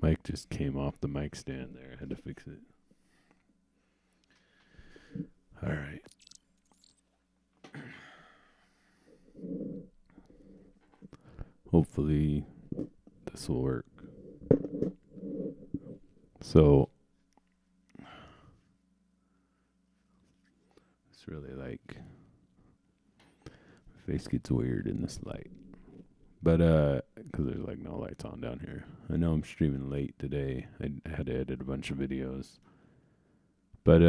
Mic just came off the mic stand there. I had to fix it. All right. Hopefully this will work. So it's really like my face gets weird in this light. But cuz there's like no lights on down here. I know I'm streaming late today. I had to edit a bunch of videos. But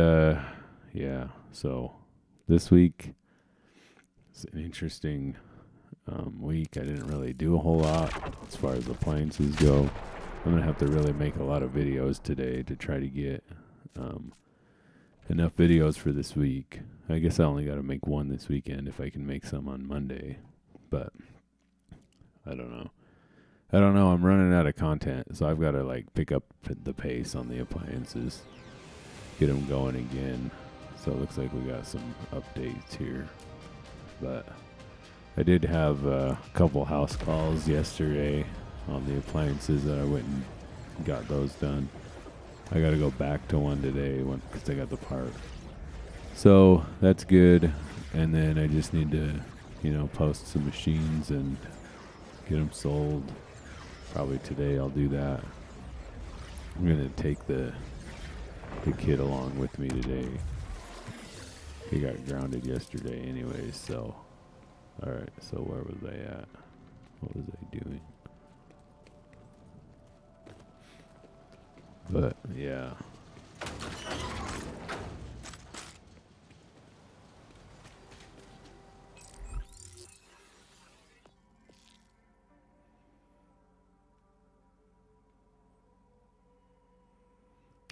yeah, so this week it's an interesting week. I didn't really do a whole lot as far as appliances go. I'm gonna have to really make a lot of videos today to try to get enough videos for this week. I guess I only got to make one this weekend if I can make some on Monday, but I don't know. I don't know. I'm running out of content, so I've got to like pick up the pace on the appliances, get them going again. So it looks like we got some updates here, but I did have a couple house calls yesterday on the appliances that I went and got those done. I got to go back to one today because I got the part. So that's good. And then I just need to, post some machines and get them sold. Probably today I'll do that. I'm going to take the kid along with me today. He got grounded yesterday anyways, so. Alright, so where was I at? What was I doing? But, yeah.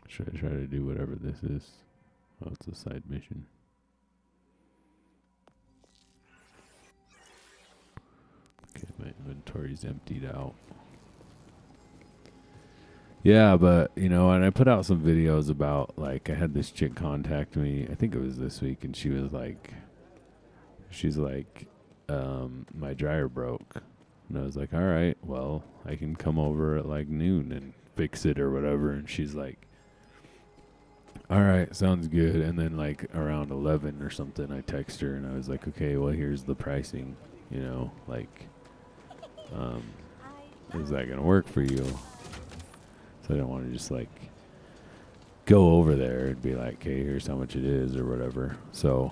Should I try to do whatever this is? Oh, it's a side mission. Okay, my inventory's emptied out. Yeah, but, and I put out some videos about, like, I had this chick contact me, I think it was this week, and she's like, my dryer broke. And I was like, all right, well, I can come over at, like, noon and fix it or whatever. And she's like, all right, sounds good. And then, like, around 11 or something, I text her, and I was like, okay, well, here's the pricing, is that going to work for you? So I don't want to just like go over there and be like, hey, here's how much it is or whatever. So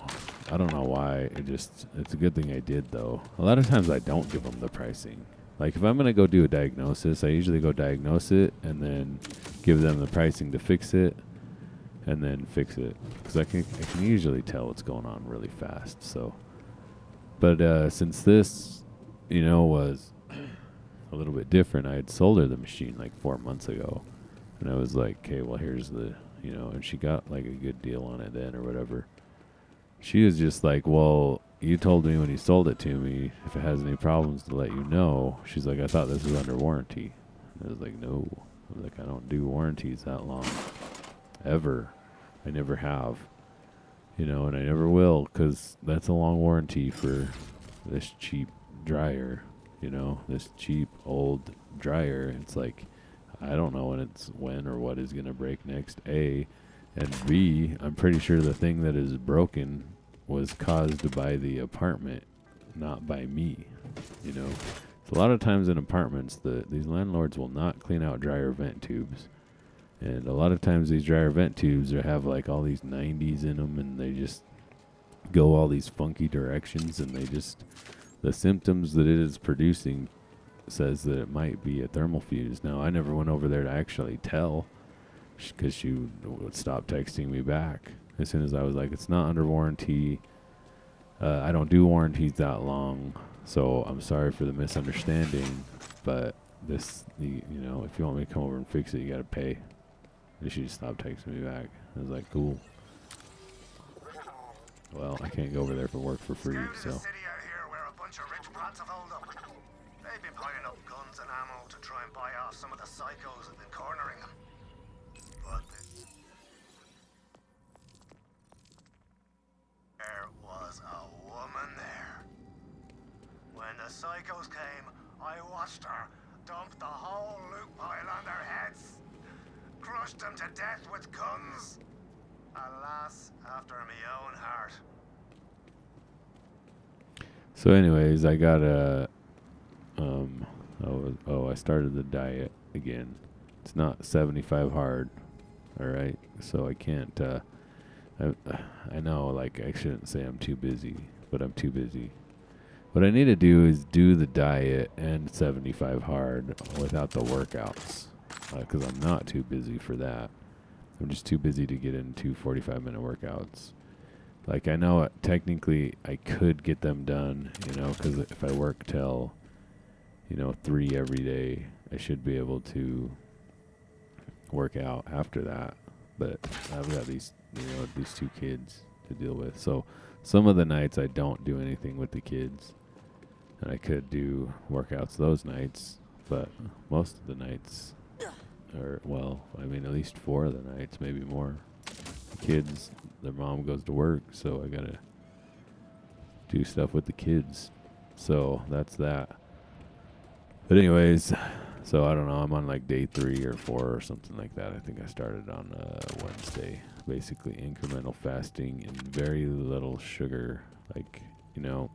I don't know why. It's a good thing I did though. A lot of times I don't give them the pricing. Like if I'm going to go do a diagnosis, I usually go diagnose it and then give them the pricing to fix it and then fix it. Because I can usually tell what's going on really fast. So, but since this, was a little bit different. I had sold her the machine like 4 months ago, and I was like, okay, well, here's the, and she got like a good deal on it then or whatever. She was just like, well, you told me when you sold it to me, if it has any problems to let you know. She's like, I thought this was under warranty. And I was like, no. I was like, I don't do warranties that long. Ever. I never have. And I never will, because that's a long warranty for this cheap dryer. This cheap old dryer. It's like, I don't know when or what is going to break next, A. And B, I'm pretty sure the thing that is broken was caused by the apartment, not by me. So a lot of times in apartments, these landlords will not clean out dryer vent tubes. And a lot of times these dryer vent tubes have like all these 90s in them, and they just go all these funky directions, and the symptoms that it is producing says that it might be a thermal fuse. Now, I never went over there to actually tell because she would stop texting me back as soon as I was like, it's not under warranty. I don't do warranties that long, so I'm sorry for the misunderstanding, but if you want me to come over and fix it, you got to pay. And she just stopped texting me back. I was like, cool. Well, I can't go over there for work for free, so. They've been piling up guns and ammo to try and buy off some of the psychos who've been cornering them. But there was a woman there. When the psychos came, I watched her dumped the whole loot pile on their heads, crushed them to death with guns. Alas, after my own heart. So, anyways, I got I started the diet again. It's not 75 hard, all right. So I can't. I know, like I shouldn't say I'm too busy, but I'm too busy. What I need to do is do the diet and 75 hard without the workouts, because I'm not too busy for that. I'm just too busy to get into 45-minute workouts. Like, I know technically I could get them done, because if I work till, 3 every day, I should be able to work out after that. But I've got these 2 kids to deal with. So some of the nights I don't do anything with the kids, and I could do workouts those nights, but most of the nights at least 4 of the nights, maybe more. The kids, their mom goes to work, so I gotta do stuff with the kids. So that's that. But anyways, so I don't know. I'm on like day 3 or 4 or something like that. I think I started on Wednesday. Basically incremental fasting and very little sugar. Like,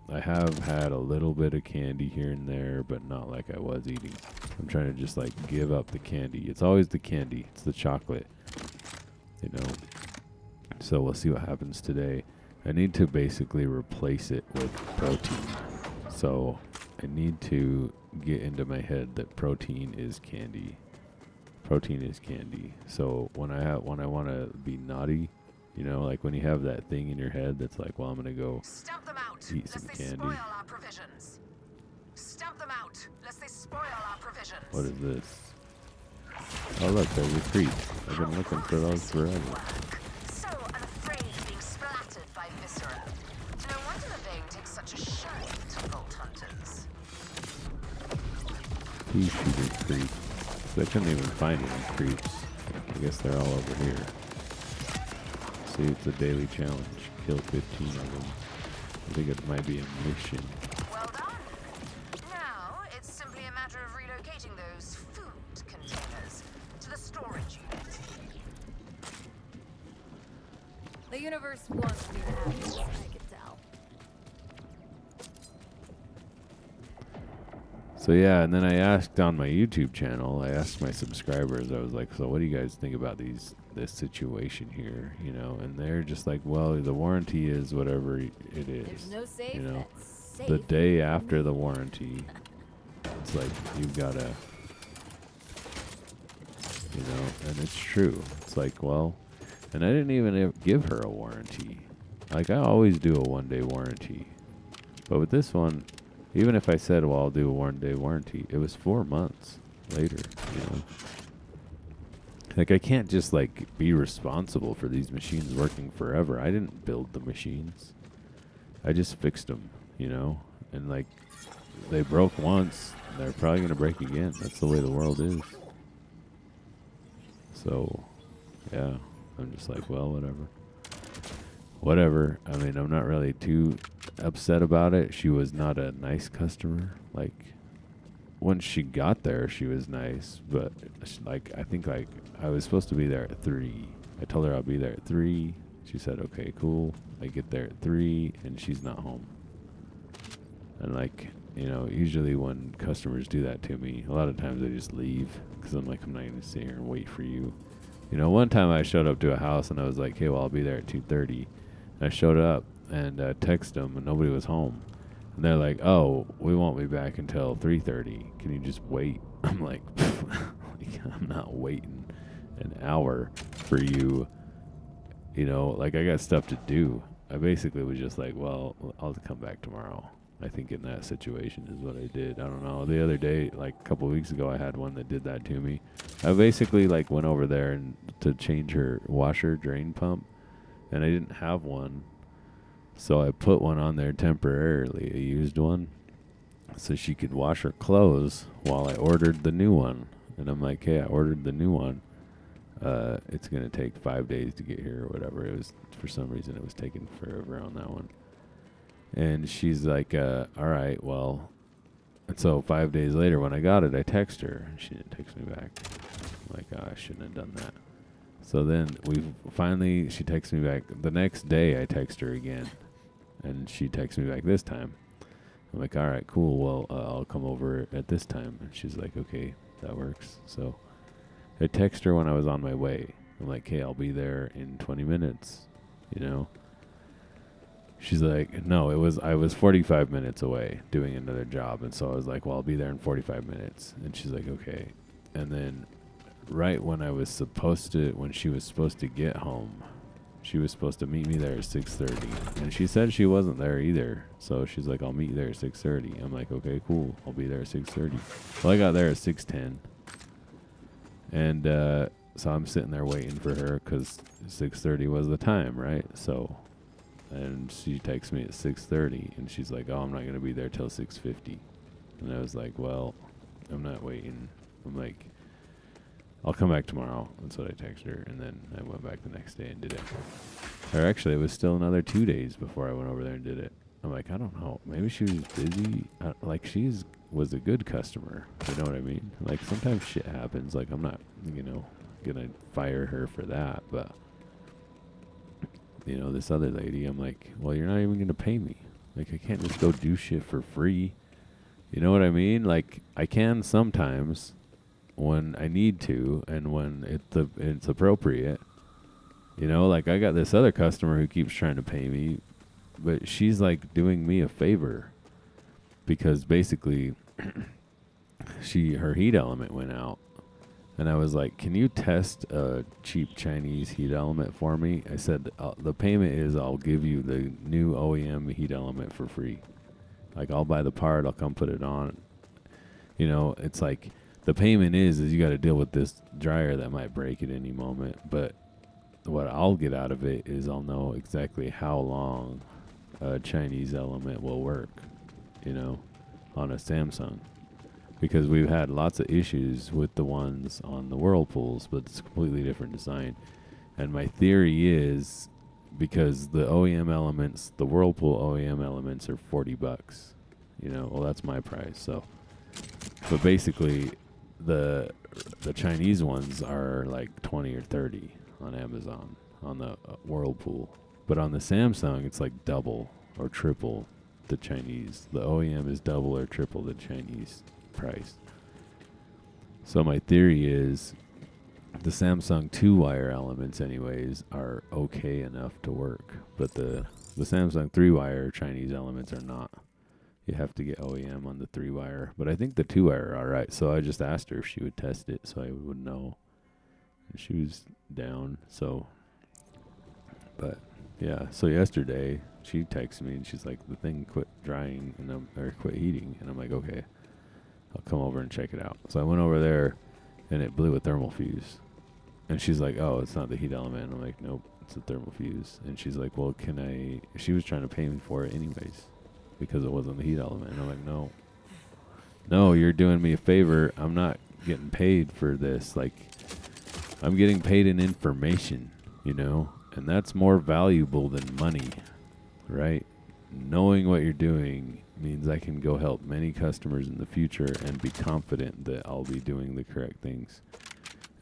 I have had a little bit of candy here and there, but not like I was eating. I'm trying to just like give up the candy. It's always the candy. It's the chocolate. So we'll see what happens today. I need to basically replace it with protein. So I need to get into my head that protein is candy. Protein is candy. So when I want to be naughty, like when you have that thing in your head that's like, well, I'm gonna go Stamp them out, eat some lest they candy. spoil our provisions. Stamp them out, lest they spoil our provisions. What is this? Oh look, there's a creep. I've been looking for those forever. So unafraid of being splattered by viscera. No wonder the vein takes such a shine to vault hunters. Pea shooter creep. So I couldn't even find any creeps. I guess they're all over here. See, it's a daily challenge. Kill 15 of them. I think it might be a mission. Well done. Now it's simply a matter of relocating those food containers to the storage unit. The universe wants me to have this, I can tell. So yeah, and then I asked on my YouTube channel, I asked my subscribers, I was like, so what do you guys think about this situation here, and they're just like, well, the warranty is whatever it is. There's no safe that's safe. The day after the warranty, it's like, you've gotta, and it's true. It's like, well, and I didn't even give her a warranty. Like, I always do a 1-day warranty. But with this one, even if I said, well, I'll do a 1-day warranty, it was 4 months later, Like, I can't just, like, be responsible for these machines working forever. I didn't build the machines. I just fixed them, And, like, they broke once, they're probably going to break again. That's the way the world is. So, yeah, I'm just like, well, whatever. I mean, I'm not really too upset about it. She was not a nice customer. Like, once she got there, she was nice, but like, I think like I was supposed to be there at 3. I told her I'll be there at 3. She said, okay, cool. I get there at 3 and she's not home. And like, usually when customers do that to me, a lot of times they just leave because I'm like, I'm not going to sit here and wait for you. One time I showed up to a house and I was like, hey, well, I'll be there at 2:30. And I showed up and texted them and nobody was home. And they're like, oh, we won't be back until 3:30. Can you just wait? I'm like, I'm not waiting an hour for you. Like, I got stuff to do. I basically was just like, well, I'll come back tomorrow. I think in that situation is what I did. I don't know. The other day, like a couple of weeks ago, I had one that did that to me. I basically like went over there and to change her washer drain pump, and I didn't have one. So I put one on there temporarily, a used one, so she could wash her clothes while I ordered the new one. And I'm like, hey, I ordered the new one. It's going to take 5 days to get here or whatever. It was, for some reason, it was taking forever on that one. And she's like, all right, well, And so 5 days later, when I got it, I text her, and she didn't text me back. I'm like, oh, I shouldn't have done that. So then she texts me back. The next day, I text her again, and she texts me back this time. I'm like, all right, cool. Well, I'll come over at this time. And she's like, okay, that works. So I text her when I was on my way. I'm like, hey, I'll be there in 20 minutes, you know? She's like, no, I was 45 minutes away doing another job. And so I was like, well, I'll be there in 45 minutes. And she's like, okay. And then right when when she was supposed to get home, she was supposed to meet me there at 6:30. And she said she wasn't there either. So she's like, I'll meet you there at 6:30. I'm like, okay, cool. I'll be there at 6:30. Well, I got there at 6:10. And so I'm sitting there waiting for her because 6:30 was the time, right? So... And she texts me at 6:30, and she's like, oh, I'm not going to be there till 6:50. And I was like, well, I'm not waiting. I'm like, I'll come back tomorrow. That's what I texted her. And then I went back the next day and did it. Or actually, it was still another 2 days before I went over there and did it. I'm like, I don't know. Maybe she was busy. Like, was a good customer. You know what I mean? Like, sometimes shit happens. Like, I'm not, going to fire her for that, but... this other lady, I'm like, well, you're not even going to pay me. Like, I can't just go do shit for free. You know what I mean? Like, I can sometimes when I need to and when it's appropriate. Like, I got this other customer who keeps trying to pay me, but she's, like, doing me a favor because basically her heat element went out. And I was like, can you test a cheap Chinese heat element for me? I said, the payment is I'll give you the new OEM heat element for free. Like, I'll buy the part, I'll come put it on. It's like, the payment is you got to deal with this dryer that might break at any moment. But what I'll get out of it is I'll know exactly how long a Chinese element will work, on a Samsung. Because we've had lots of issues with the ones on the Whirlpools, but it's a completely different design. And my theory is because the OEM elements, the Whirlpool OEM elements are $40. Well, that's my price. So, but basically, the Chinese ones are like 20 or 30 on Amazon on the Whirlpool. But on the Samsung, it's like double or triple the Chinese. The OEM is double or triple the Chinese price. So my theory is the Samsung 2-wire elements anyways are okay enough to work, but the Samsung 3-wire Chinese elements are not. You have to get OEM on the 3-wire, but I think the 2-wire are alright. So I just asked her if she would test it so I would know, and she was down. So, but yeah, so yesterday she texted me and she's like, the thing quit drying or quit heating, and I'm like, okay, I'll come over and check it out. So I went over there, and it blew a thermal fuse. And she's like, oh, it's not the heat element. And I'm like, nope, it's a thermal fuse. And she's like, well, she was trying to pay me for it anyways because it wasn't the heat element. And I'm like, no, you're doing me a favor. I'm not getting paid for this. Like, I'm getting paid in information, and that's more valuable than money, right? Knowing what you're doing means I can go help many customers in the future and be confident that I'll be doing the correct things.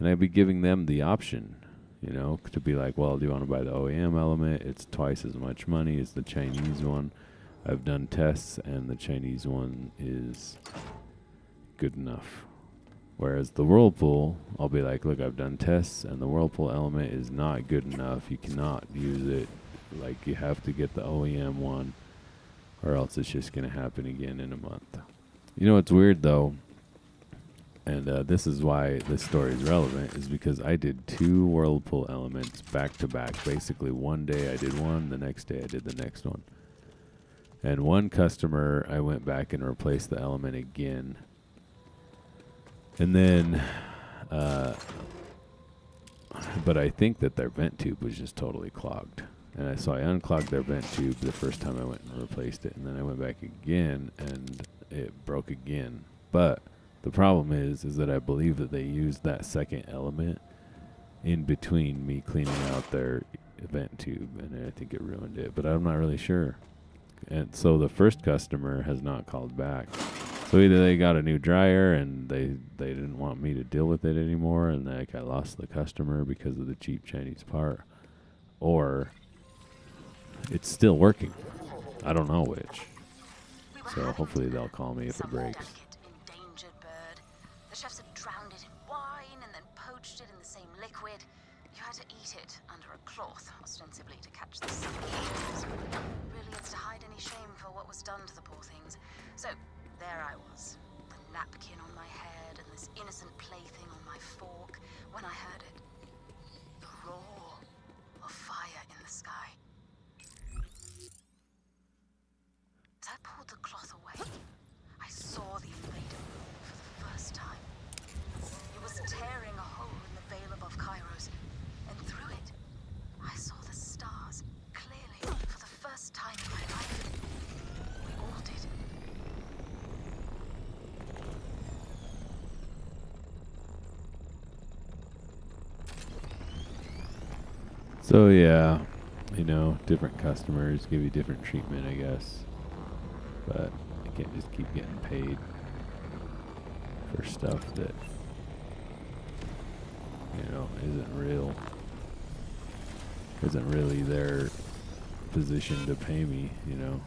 And I'd be giving them the option, to be like, well, do you want to buy the OEM element? It's twice as much money as the Chinese one. I've done tests, and the Chinese one is good enough. Whereas the Whirlpool, I'll be like, look, I've done tests, and the Whirlpool element is not good enough. You cannot use it. Like, you have to get the OEM one, or else it's just going to happen again in a month. It's weird, though, and this is why this story is relevant, is because I did 2 Whirlpool elements back to back. Basically, one day I did one, the next day I did the next one. And one customer, I went back and replaced the element again. And then, but I think that their vent tube was just totally clogged. And so I unclogged their vent tube the first time I went and replaced it. And then I went back again, and it broke again. But the problem is that I believe that they used that second element in between me cleaning out their vent tube, and I think it ruined it. But I'm not really sure. And so the first customer has not called back. So either they got a new dryer and they didn't want me to deal with it anymore, and like I lost the customer because of the cheap Chinese part, or it's still working. I don't know which. So hopefully they'll call me if it breaks. Endangered bird. The chefs had drowned it in wine and then poached it in the same liquid. You had to eat it under a cloth, ostensibly to catch the symptoms. Really, it's to hide any shame for what was done to the poor things. So there I was, the napkin on my head and this innocent plaything on my fork, when I heard it. The roar of fire in the sky. As I pulled the cloth away, I saw the invader move for the first time. It was tearing a hole in the veil above Kairos, and through it, I saw the stars clearly for the first time in my life. We all did. So yeah, you know, different customers give you different treatment, I guess. But I can't just keep getting paid for stuff that, you know, isn't really their position to pay me, you know.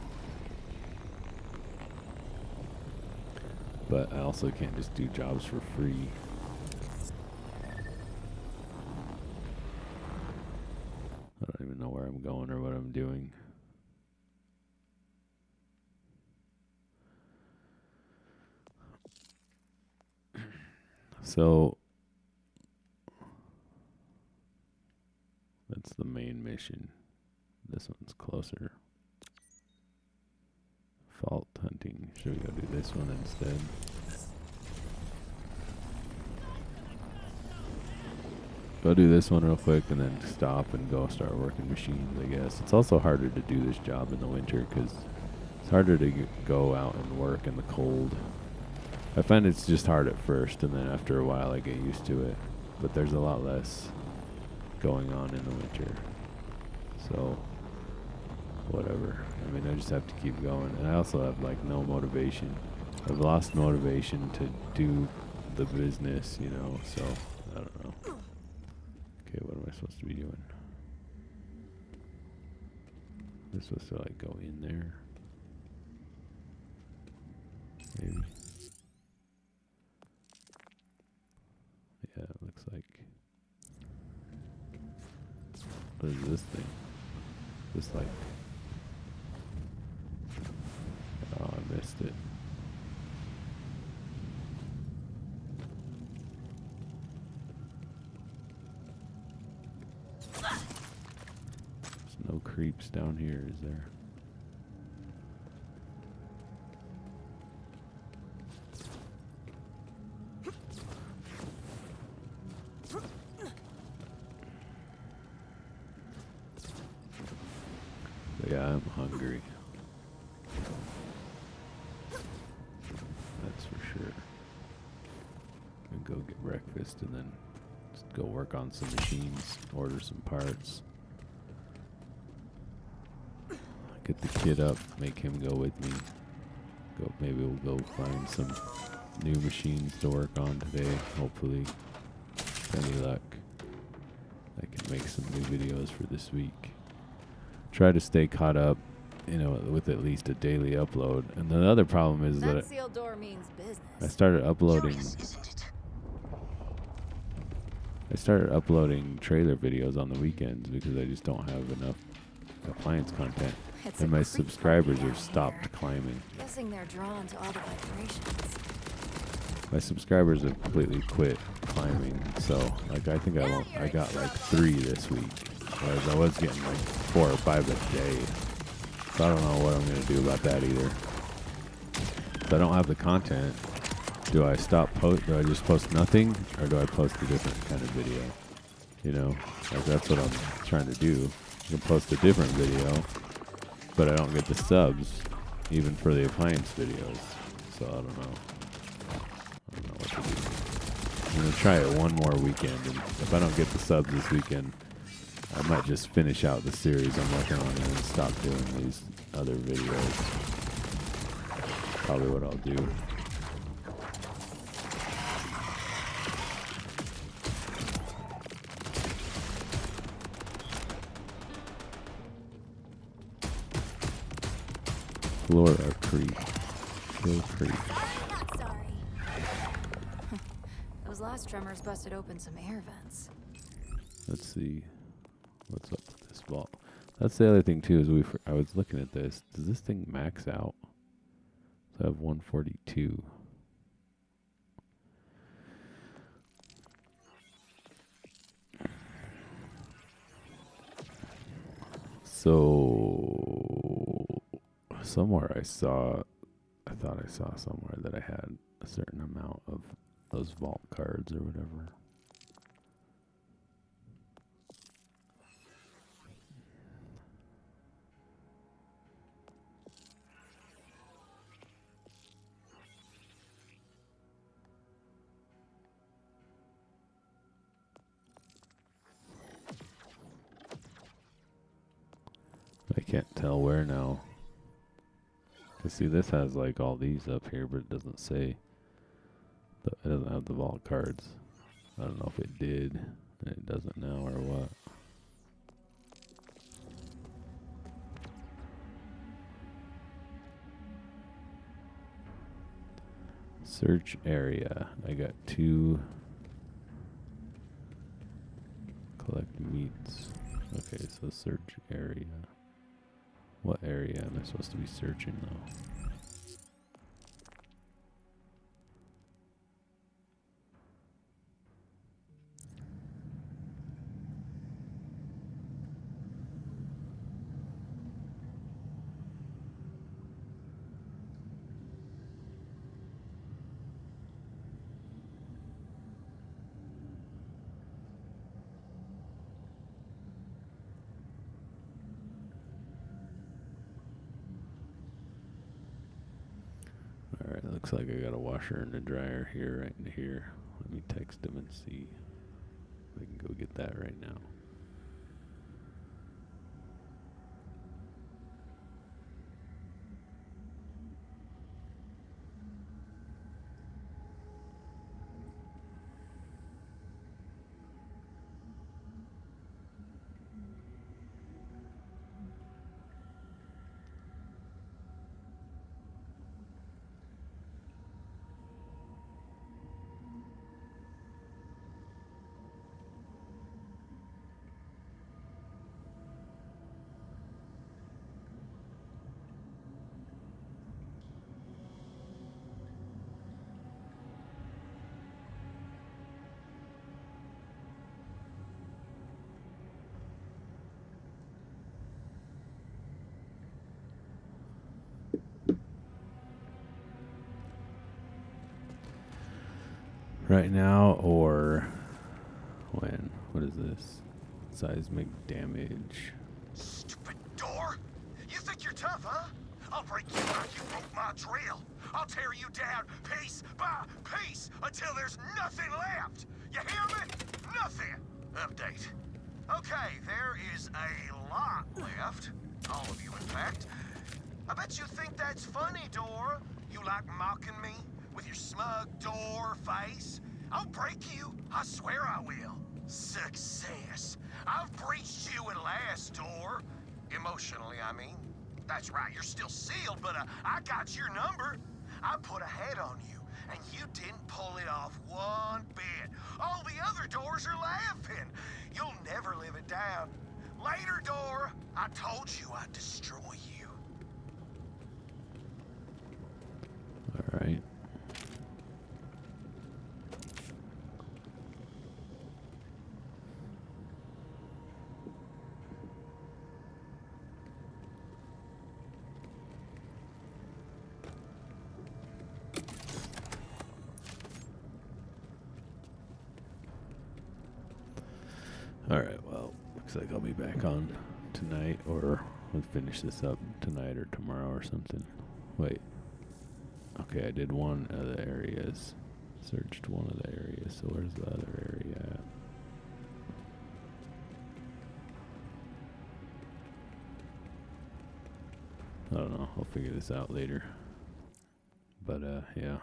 But I also can't just do jobs for free. I don't even know where I'm going or what I'm doing. So that's the main mission. This one's closer. Fault hunting. Should we go do this one instead? Go do this one real quick and then stop and go start working machines, I guess. It's also harder to do this job in the winter because it's harder to go out and work in the cold. I find it's just hard at first, and then after a while I get used to it. But there's a lot less going on in the winter. So, whatever. I mean, I just have to keep going. And I also have, like, no motivation. I've lost motivation to do the business, you know, so I don't know. Okay, what am I supposed to be doing? Am I supposed to, like, go in there? Maybe. Yeah, it looks like. What is this thing? This like. Oh, I missed it. There's no creeps down here, is there? Yeah, I'm hungry. That's for sure. I'm gonna go get breakfast and then just go work on some machines, order some parts. Get the kid up, make him go with me. Maybe we'll go find some new machines to work on today, hopefully. With any luck. I can make some new videos for this week. Try to stay caught up, you know, with at least a daily upload. And the other problem is that sealed door means business. I started uploading. Curious, isn't it? I started uploading trailer videos on the weekends because I just don't have enough appliance content, It's and a my creep subscribers party have down stopped here. climbing. Guessing they're drawn to all the vibrations. My subscribers have completely quit climbing, so like I think I got like 3 this week, whereas I was getting like 4 or 5 a day. So I don't know what I'm gonna do about that either. If I don't have the content, do I do I just post nothing, or do I post a different kind of video? You know, like that's what I'm trying to do. I can post a different video, but I don't get the subs, even for the appliance videos. So I don't know. I don't know what to do. I'm gonna try it one more weekend, and if I don't get the subs this weekend, I might just finish out the series I'm working on and then stop doing these other videos. Probably what I'll do. Explore our creek. Kill creek. Not sorry. Those last tremors busted open some air vents. Let's see what's up with this vault. That's the other thing too. Is I was looking at this. Does this thing max out? So I have 142. So somewhere I thought I saw somewhere that I had a certain amount of those vault cards or whatever. I can't tell where now. Cause see, this has like all these up here, but it doesn't say. It doesn't have the vault cards. I don't know if it did, and it doesn't now, or what. Search area. I got 2. Collect meats. Okay, so search area. What area am I supposed to be searching though? Alright, looks like I got a washer and a dryer here, right in here. Let me text him and see if I can go get that right now. Right now or when? What is this? Seismic damage. Stupid door! You think you're tough, huh? I'll break you like you broke my drill. I'll tear you down piece by piece until there's nothing left. You hear me? Nothing. Update. Okay, there is a lot left. All of you, in fact. I bet you think that's funny, Dora. You like mocking me with your smug door face? I'll break you. I swear I will. Success. I've breached you at last, Dor. Emotionally, I mean. That's right, you're still sealed, but I got your number. I put a head on you, and you didn't pull it off one bit. All the other doors are laughing. You'll never live it down. Later, Dor. I told you I'd destroy you. Alright. Alright, well, looks like I'll be back on tonight, or we'll finish this up tonight or tomorrow or something. Wait. Okay, I did one of the areas. Searched one of the areas, so where's the other area at? I don't know, I'll figure this out later. But, yeah.